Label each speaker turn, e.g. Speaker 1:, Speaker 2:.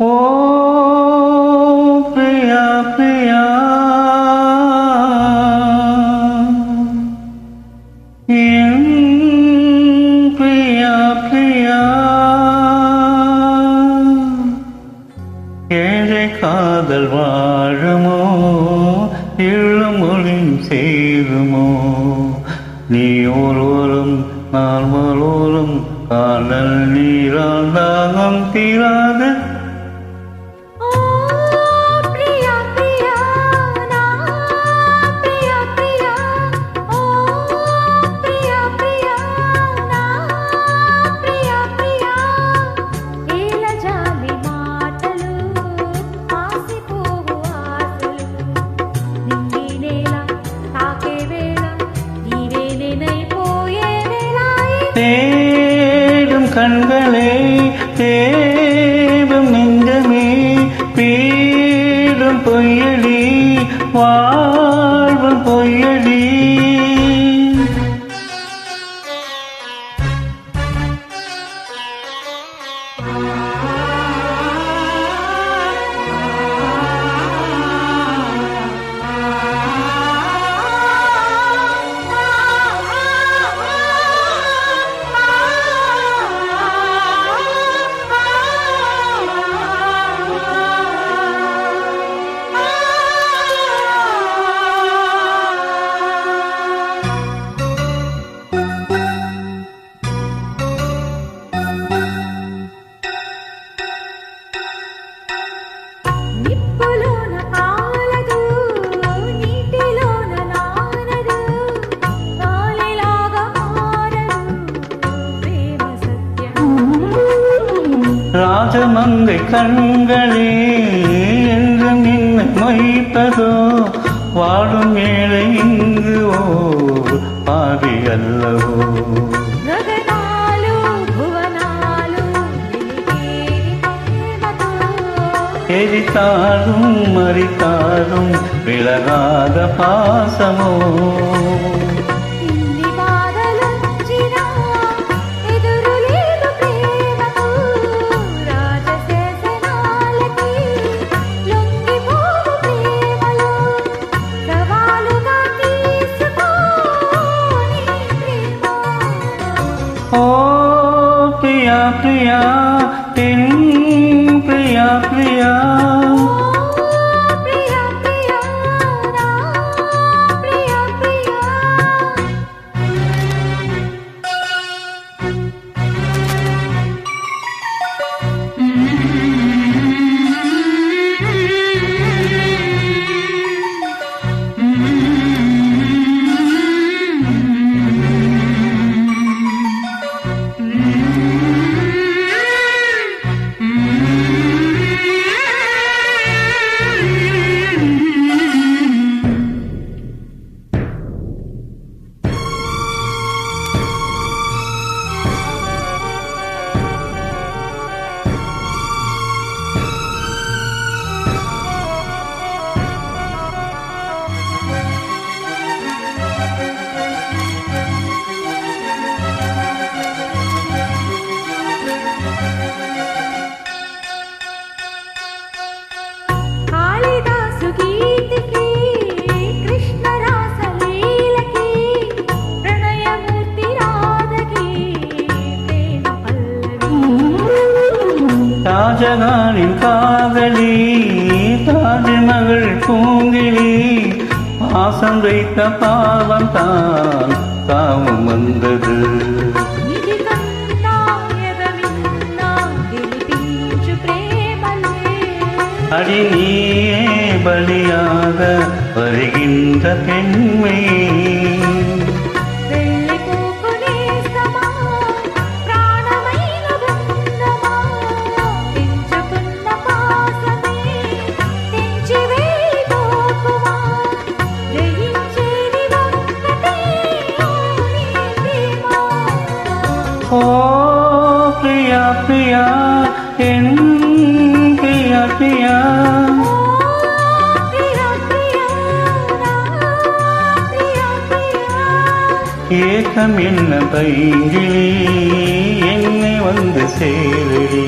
Speaker 1: ஓ பிரியா பிரியா என் பிரியா பிரியா ஏழை காதல் வாழுமோ இளமொழி சேருமோ நீ ஒருவரும் நான் ஒருவரும் காதல் நீரால் தாகம் தீராத தேடும் கண்களே தேடும் நெஞ்சமே பீடும் பொய்யடி வாழ்வும் பொய்யடி ராஜமங்கை கண்களே என்று நின்னை மொய்ப்பதோ வாழும் ஏழை இங்கு ஓ பாவி அல்லவோ எரித்தாலும் மறித்தாலும் விலகாத பாசமோ ఓ ప్రియా ప్రియా ఎన్ ప్రియా ప్రియా ஷாஜகானின் காதலி தாஜ்மகள் பூங்கிலி பாசம் வைத்த பாவம் தான் காமம் வந்தது அடி நீயே பலியாக வருகின்ற பெண்மை பிரியா என் பிரியா ஏக்கம் என்ன பைங்கிளி என்னை வந்து சேரடி